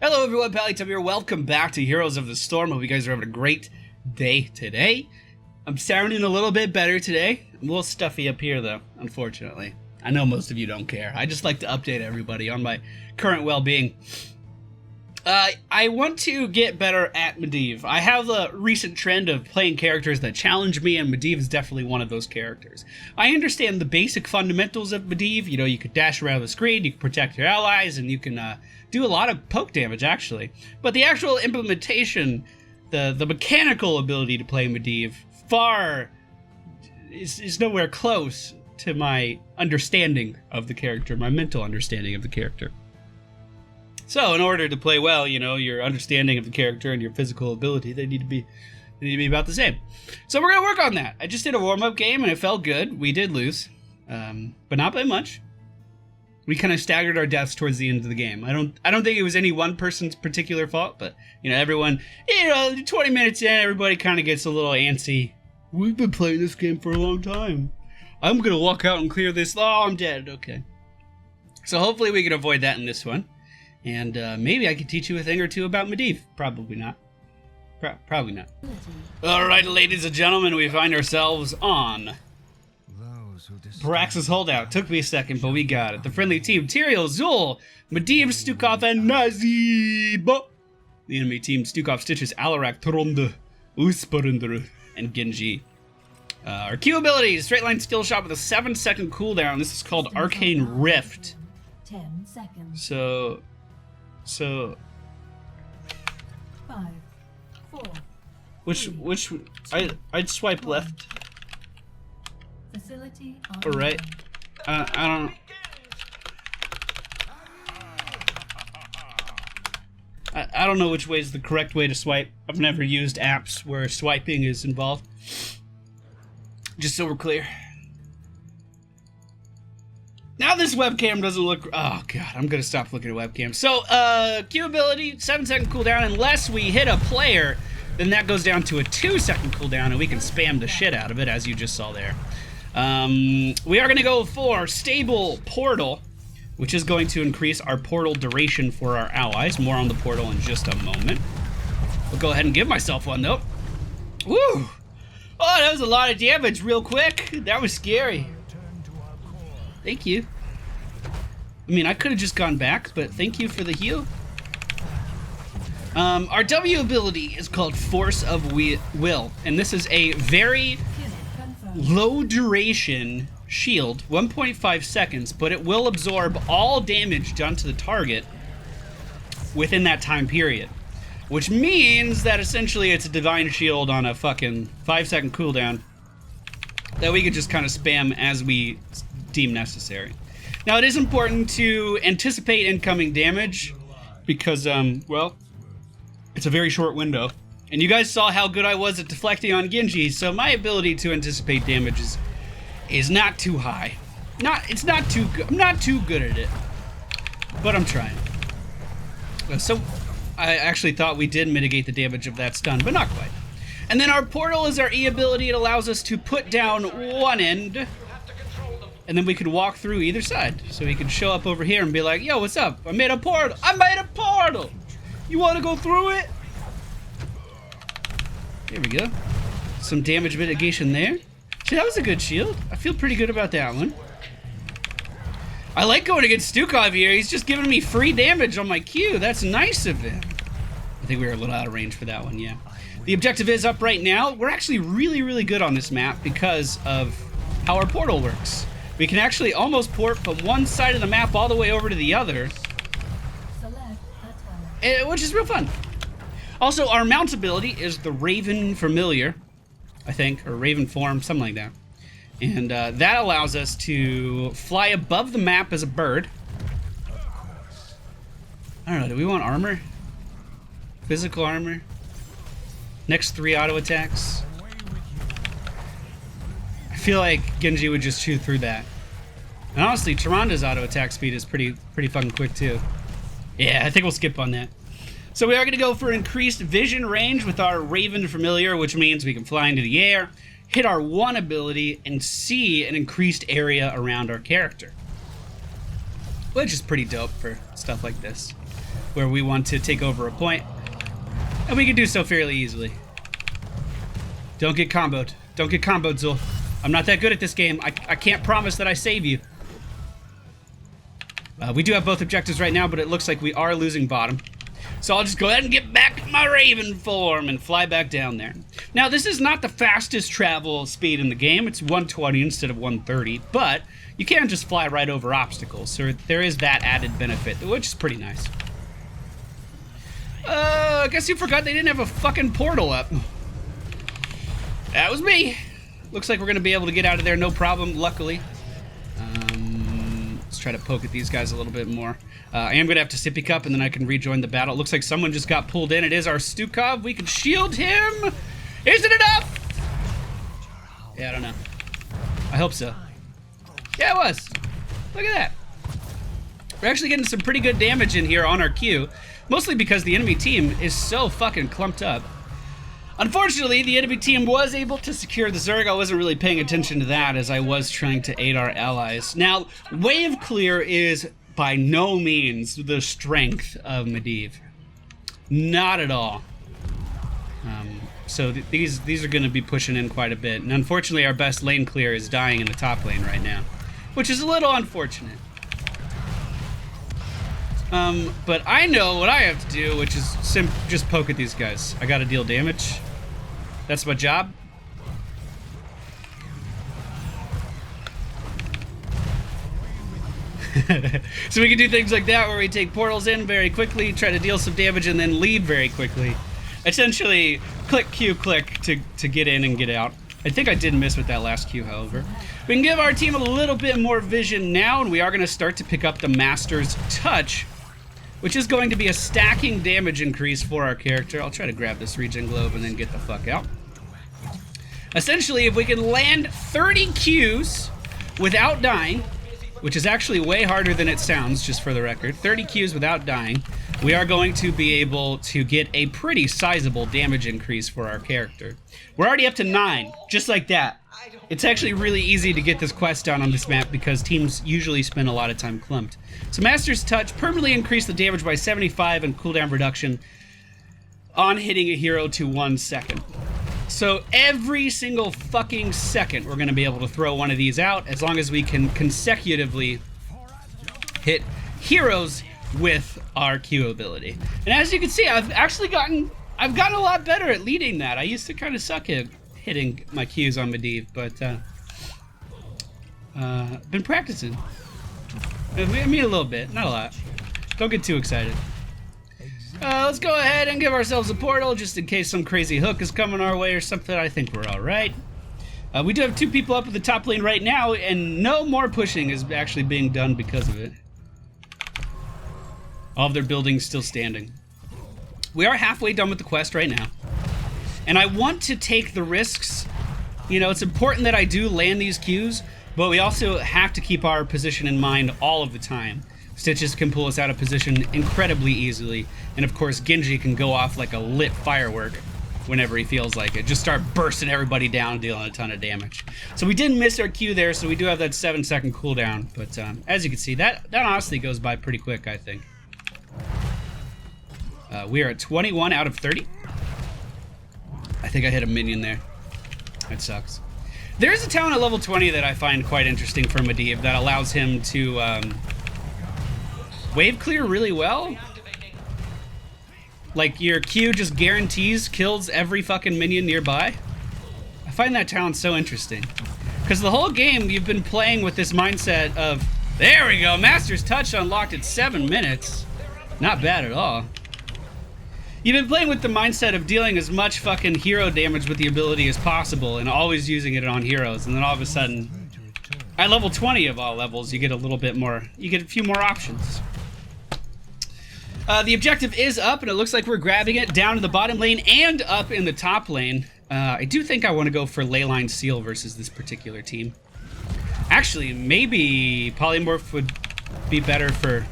Hello everyone, MFPallytime here. Welcome back to Heroes of the Storm. Hope you guys are having a great day today. I'm sounding a little bit better today. I'm a little stuffy up here though, unfortunately. I know most of you don't care. I just like to update everybody on my current well-being. I want to get better at Medivh. I have a recent trend of playing characters that challenge me, and Medivh is definitely one of those characters. I understand the basic fundamentals of Medivh. You know, you can dash around the screen, you can protect your allies, and you can do a lot of poke damage, actually. But the actual implementation, the mechanical ability to play Medivh, is nowhere close to my understanding of the character, my mental understanding of the character. So, in order to play well, you know, your understanding of the character and your physical ability, they need to be about the same. So we're gonna work on that. I just did a warm-up game and it felt good. We did lose, but not by much. We kind of staggered our deaths towards the end of the game. I don't think it was any one person's particular fault, but you know, everyone, 20 minutes in, everybody kind of gets a little antsy. We've been playing this game for a long time. I'm gonna walk out and clear this. Oh, I'm dead. Okay. So hopefully we can avoid that in this one. And maybe I could teach you a thing or two about Medivh. Probably not. Probably not. Alright, ladies and gentlemen, we find ourselves on Brax's Holdout. Took me a second, but we got it. The friendly team, Tyrael, Zul, Medivh, Stukov, and Nazib. The enemy team, Stukov, Stitches, Alarak, Tronde, Usparundru, and Genji. Our Q ability, straight line skill shot with a 7-second cooldown. This is called Arcane Rift. 10 seconds. So 5, 4. Which I'd swipe left Facility or right. I don't know which way is the correct way to swipe. I've never used apps where swiping is involved. Just so we're clear. Now this webcam doesn't look... Oh, God. I'm going to stop looking at webcams. So, Q ability, 7-second cooldown. Unless we hit a player, then that goes down to a 2-second cooldown, and we can spam the shit out of it, as you just saw there. We are going to go for Stable Portal, which is going to increase our portal duration for our allies. More on the portal in just a moment. We'll go ahead and give myself one, though. Woo! Oh, that was a lot of damage real quick. That was scary. Thank you. I mean, I could have just gone back, but thank you for the heal. Our W ability is called Force of Will, and this is a very low duration shield, 1.5 seconds, but it will absorb all damage done to the target within that time period. Which means that essentially it's a divine shield on a fucking 5-second cooldown that we could just kind of spam as we deem necessary. Now, it is important to anticipate incoming damage because, well, it's a very short window. And you guys saw how good I was at deflecting on Genji, so my ability to anticipate damage is not too high. It's not too good. I'm not too good at it, but I'm trying. So, I actually thought we did mitigate the damage of that stun, but not quite. And then our portal is our E ability. It allows us to put down one end, and then we can walk through either side. So we can show up over here and be like, yo, what's up? I made a portal. I made a portal. You want to go through it? There we go. Some damage mitigation there. See, that was a good shield. I feel pretty good about that one. I like going against Stukov here. He's just giving me free damage on my Q. That's nice of him. I think we were a little out of range for that one, yeah. The objective is up right now. We're actually really, really good on this map because of how our portal works. We can actually almost port from one side of the map all the way over to the other, which is real fun. Also, our mount ability is the Raven Familiar, I think, or Raven Form, something like that. And that allows us to fly above the map as a bird. I don't know, do we want armor? Physical armor? Next 3 auto attacks? I feel like Genji would just chew through that. And honestly, Tronde's auto attack speed is pretty fucking quick too. Yeah, I think we'll skip on that. So we are going to go for increased vision range with our Raven Familiar, which means we can fly into the air, hit our 1 ability, and see an increased area around our character. which is pretty dope for stuff like this. where we want to take over a point. And we can do so fairly easily. Don't get comboed. Don't get comboed, Zul. I'm not that good at this game. I can't promise that I save you. We do have both objectives right now, but it looks like we are losing bottom. So I'll just go ahead and get back in my Raven form and fly back down there. Now, this is not the fastest travel speed in the game. It's 120 instead of 130, but you can just fly right over obstacles. So there is that added benefit, which is pretty nice. I guess you forgot they didn't have a fucking portal up. That was me. Looks like we're gonna be able to get out of there no problem, luckily. Let's try to poke at these guys a little bit more. I am gonna have to sippy cup and then I can rejoin the battle. It looks like someone just got pulled in. It is our Stukov. We can shield him. Is it enough? Yeah, I don't know. I hope so. Yeah, it was. Look at that. We're actually getting some pretty good damage in here on our Q, mostly because the enemy team is so fucking clumped up. Unfortunately, the enemy team was able to secure the Zerg. I wasn't really paying attention to that as I was trying to aid our allies. Now, wave clear is by no means the strength of Medivh. Not at all. So these are going to be pushing in quite a bit. And unfortunately, our best lane clear is dying in the top lane right now, which is a little unfortunate. But I know what I have to do, which is just poke at these guys. I got to deal damage. That's my job. So we can do things like that where we take portals in very quickly, try to deal some damage, and then leave very quickly. Essentially, click Q, click to get in and get out. I think I did miss with that last Q, however. We can give our team a little bit more vision now, and we are going to start to pick up the Master's Touch, which is going to be a stacking damage increase for our character. I'll try to grab this regen globe and then get the fuck out. Essentially, if we can land 30 Qs without dying, which is actually way harder than it sounds, just for the record, 30 Qs without dying, we are going to be able to get a pretty sizable damage increase for our character. We're already up to 9, just like that. It's actually really easy to get this quest done on this map because teams usually spend a lot of time clumped. So Master's Touch permanently increase the damage by 75 and cooldown reduction on hitting a hero to 1 second. So every single fucking second we're going to be able to throw one of these out as long as we can consecutively hit heroes with our Q ability. And as you can see, I've gotten a lot better at leading that. I used to kind of suck at hitting my Qs on Medivh, but been practicing. I mean, a little bit, not a lot. Don't get too excited. Let's go ahead and give ourselves a portal just in case some crazy hook is coming our way or something. I think we're all right. We do have 2 people up at the top lane right now, and no more pushing is actually being done because of it. All of their buildings still standing. We are halfway done with the quest right now. And I want to take the risks. You know, it's important that I do land these Qs, but we also have to keep our position in mind all of the time. Stitches can pull us out of position incredibly easily, and of course Genji can go off like a lit firework whenever he feels like it. Just start bursting everybody down, dealing a ton of damage. So we didn't miss our Q there, so we do have that 7-second cooldown, but as you can see, that honestly goes by pretty quick, I think. We are at 21 out of 30. I think I hit a minion there. That sucks. There's a talent at level 20 that I find quite interesting for Medivh that allows him to wave clear really well. Like your Q just guarantees kills every fucking minion nearby. I find that talent so interesting. Because the whole game you've been playing with this mindset of, there we go, Master's Touch unlocked at 7 minutes. Not bad at all. You've been playing with the mindset of dealing as much fucking hero damage with the ability as possible and always using it on heroes, and then all of a sudden, at level 20 of all levels, you get a little bit more, you get a few more options. The objective is up, and it looks like we're grabbing it down to the bottom lane and up in the top lane. I do think I want to go for Leyline Seal versus this particular team. Actually, maybe Polymorph would be better for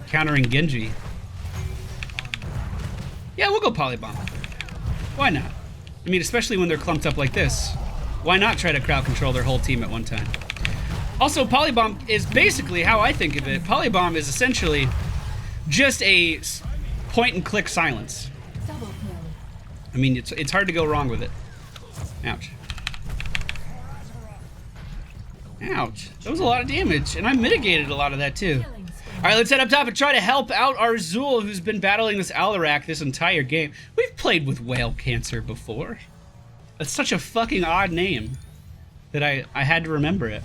countering Genji. Yeah, we'll go Polybomb. Why not? I mean, especially when they're clumped up like this. Why not try to crowd control their whole team at one time? Also, Polybomb is basically how I think of it. Polybomb is essentially just a point and click silence. Double kill. I mean, it's hard to go wrong with it. Ouch. Ouch. That was a lot of damage, and I mitigated a lot of that too. Killing spree. Alright, let's head up top and try to help out our Zul, who's been battling this Alarak this entire game. We've played with whale cancer before. That's such a fucking odd name that I had to remember it.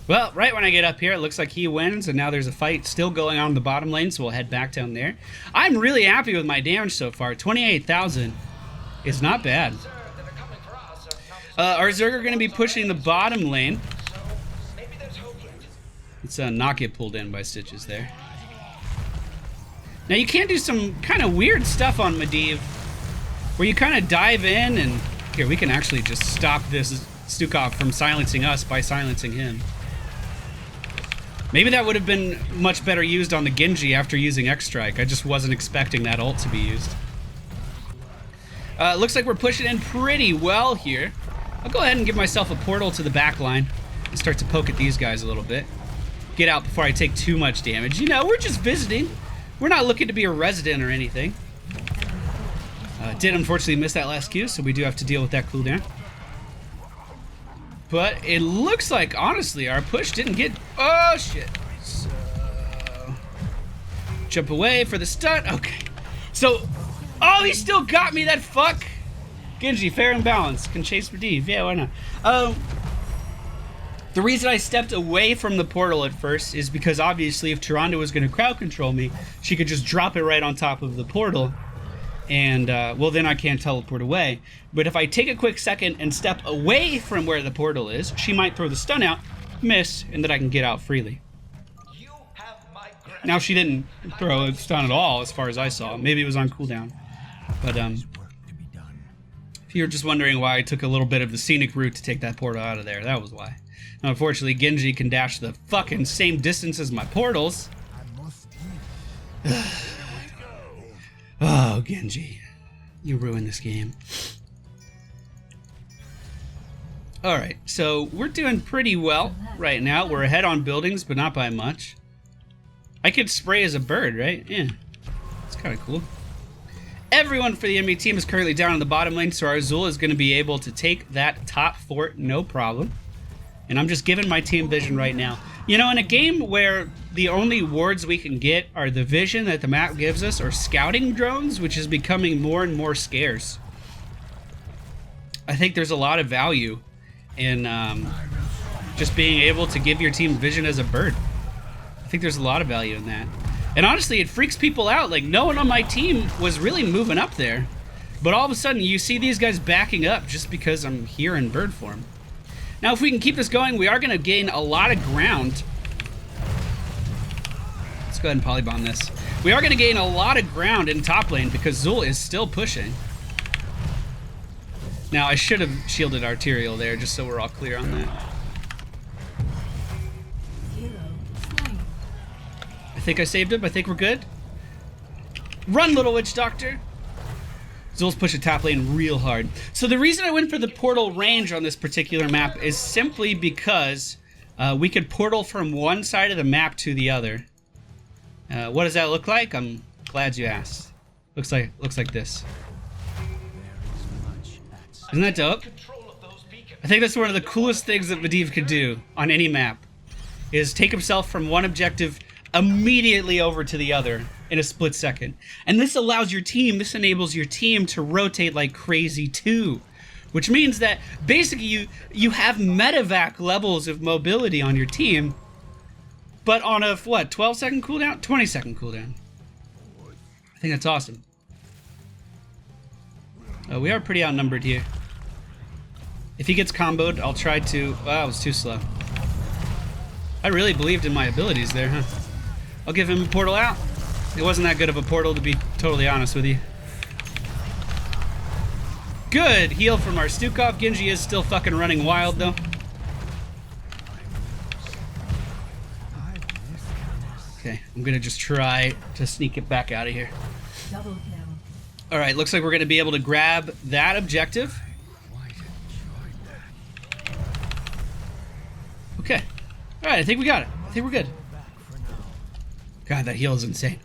Well, right when I get up here, it looks like he wins, and now there's a fight still going on in the bottom lane, so we'll head back down there. I'm really happy with my damage so far. 28,000 is not bad. Our Zerg are going to be pushing the bottom lane. Let's not get pulled in by Stitches there. Now you can do some kind of weird stuff on Medivh, where you kind of dive in, and here, we can actually just stop this Stukov from silencing us by silencing him. Maybe that would have been much better used on the Genji after using X-Strike. I just wasn't expecting that ult to be used. Looks like we're pushing in pretty well here. I'll go ahead and give myself a portal to the back line and start to poke at these guys a little bit. Get out before I take too much damage. You know, we're just visiting. We're not looking to be a resident or anything. Did unfortunately miss that last Q, so we do have to deal with that cooldown. But it looks like, honestly, our push didn't get... Oh, shit. So... Jump away for the stun. Okay. So... Oh, he still got me, that fuck! Genji, fair and balanced. Can chase Medivh. Yeah, why not? The reason I stepped away from the portal at first is because, obviously, if Tyrande was going to crowd control me, she could just drop it right on top of the portal. And, well, then I can't teleport away. But if I take a quick second and step away from where the portal is, she might throw the stun out, miss, and then I can get out freely. Now, she didn't throw a stun at all, as far as I saw. Maybe it was on cooldown. But, if you're just wondering why I took a little bit of the scenic route to take that portal out of there, that was why. Now, unfortunately, Genji can dash the fucking same distance as my portals. Oh, Genji. You ruined this game. Alright, so we're doing pretty well right now. We're ahead on buildings, but not by much. I could spray as a bird, right? Yeah. It's kind of cool. Everyone for the enemy team is currently down in the bottom lane, so our Zul is going to be able to take that top fort, no problem. And I'm just giving my team vision right now. You know, in a game where the only wards we can get are the vision that the map gives us or scouting drones, which is becoming more and more scarce, I think there's a lot of value in just being able to give your team vision as a bird. I think there's a lot of value in that. And honestly, it freaks people out. Like, no one on my team was really moving up there. But all of a sudden, you see these guys backing up just because I'm here in bird form. Now, if we can keep this going, we are going to gain a lot of ground. Let's go ahead and polybomb this. We are going to gain a lot of ground in top lane because Zul is still pushing. Now, I should have shielded Arterial there just so we're all clear on that. I think I saved him. I think we're good. Run, little witch doctor. Zul's pushing top lane real hard. So the reason I went for the portal range on this particular map is simply because we could portal from one side of the map to the other. What does that look like? I'm glad you asked. Looks like this. Isn't that dope? I think that's one of the coolest things that Medivh could do on any map, is take himself from one objective immediately over to the other in a split second. And this allows your team, this enables your team to rotate like crazy too. Which means that basically you have medevac levels of mobility on your team, but on a, what, 12-second cooldown? 20-second cooldown. I think that's awesome. We are pretty outnumbered here. If he gets comboed, I'll try to... Oh, I was too slow. I really believed in my abilities there, huh? I'll give him a portal out. It wasn't that good of a portal, to be totally honest with you. Good heal from our Stukov. Genji is still fucking running wild, though. Okay, I'm gonna just try to sneak it back out of here. Double kill. All right, looks like we're gonna be able to grab that objective. Okay. All right, I think we got it. I think we're good. God, that heal is insane.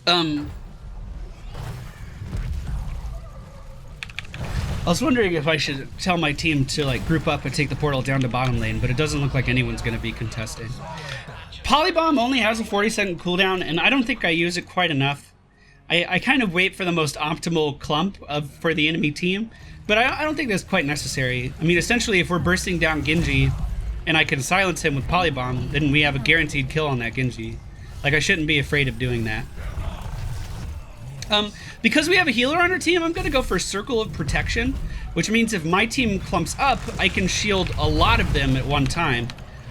I was wondering if I should tell my team to like group up and take the portal down to bottom lane, but it doesn't look like anyone's going to be contesting. Polybomb only has a 40-second cooldown, and I don't think I use it quite enough. I kind of wait for the most optimal clump for the enemy team, but I don't think that's quite necessary. I mean, essentially, if we're bursting down Genji and I can silence him with Polybomb, then we have a guaranteed kill on that Genji. Like, I shouldn't be afraid of doing that. Because we have a healer on our team, I'm going to go for Circle of Protection, which means if my team clumps up, I can shield a lot of them at one time.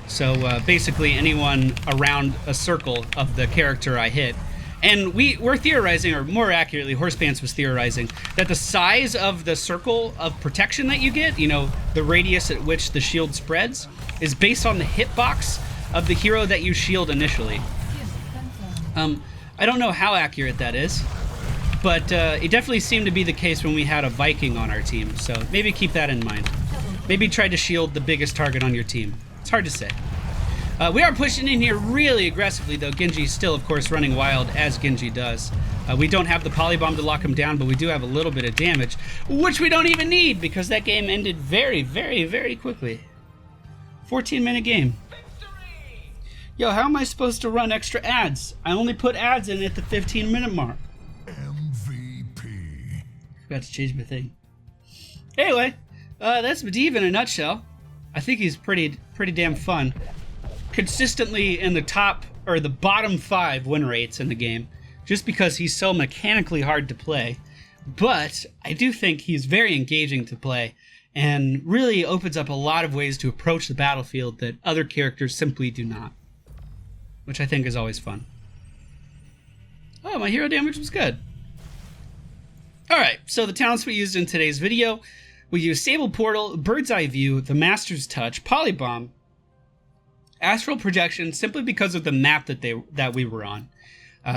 So basically anyone around a circle of the character I hit. And we're theorizing, or more accurately, Horsepants was theorizing, that the size of the circle of protection that you get, you know, the radius at which the shield spreads, is based on the hitbox of the hero that you shield initially. I don't know how accurate that is, but it definitely seemed to be the case when we had a Viking on our team, so maybe keep that in mind. Maybe try to shield the biggest target on your team. It's hard to say. We are pushing in here really aggressively, though Genji's still, of course, running wild, as Genji does. We don't have the Polybomb to lock him down, but we do have a little bit of damage, which we don't even need, because that game ended very, very, very quickly. 14-minute game. Yo, how am I supposed to run extra ads? I only put ads in at the 15-minute mark. MVP. Forgot to change my thing. Anyway, that's Medivh in a nutshell. I think he's pretty damn fun. Consistently in the top, or the bottom 5 win rates in the game, just because he's so mechanically hard to play. But I do think he's very engaging to play, and really opens up a lot of ways to approach the battlefield that other characters simply do not. Which I think is always fun. Oh, my hero damage was good. Alright, so the talents we used in today's video, we used Sable Portal, Bird's Eye View, the Master's Touch, Polybomb, Astral Projection, simply because of the map that we were on.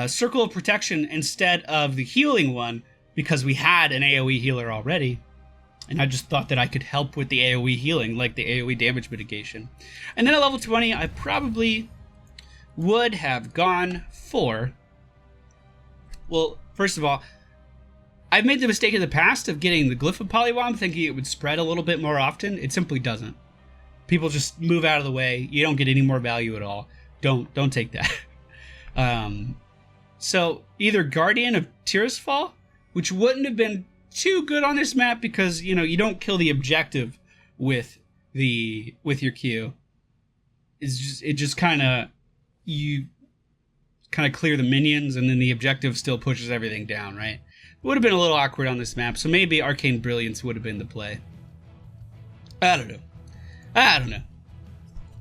Circle of Protection instead of the healing one, because we had an AoE healer already. And I just thought that I could help with the AoE healing, like the AoE damage mitigation. And then at level 20, I probably would have gone for... Well, first of all, I've made the mistake in the past of getting the Glyph of Polybomb, thinking it would spread a little bit more often. It simply doesn't. People just move out of the way. You don't get any more value at all. Don't take that. So either Guardian of Tirisfal, which wouldn't have been too good on this map because, you know, you don't kill the objective with your Q. It just kind of, you kind of clear the minions and then the objective still pushes everything down, right? It would have been a little awkward on this map, so maybe Arcane Brilliance would have been the play. I don't know.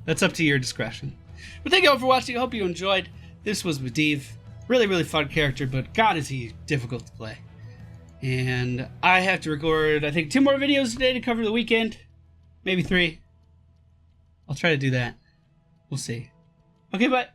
That's up to your discretion. But thank you all for watching. I hope you enjoyed. This was Medivh. Really, really fun character, but God is he difficult to play. And I have to record, I think, 2 more videos today to cover the weekend. Maybe 3. I'll try to do that. We'll see. Okay, bye.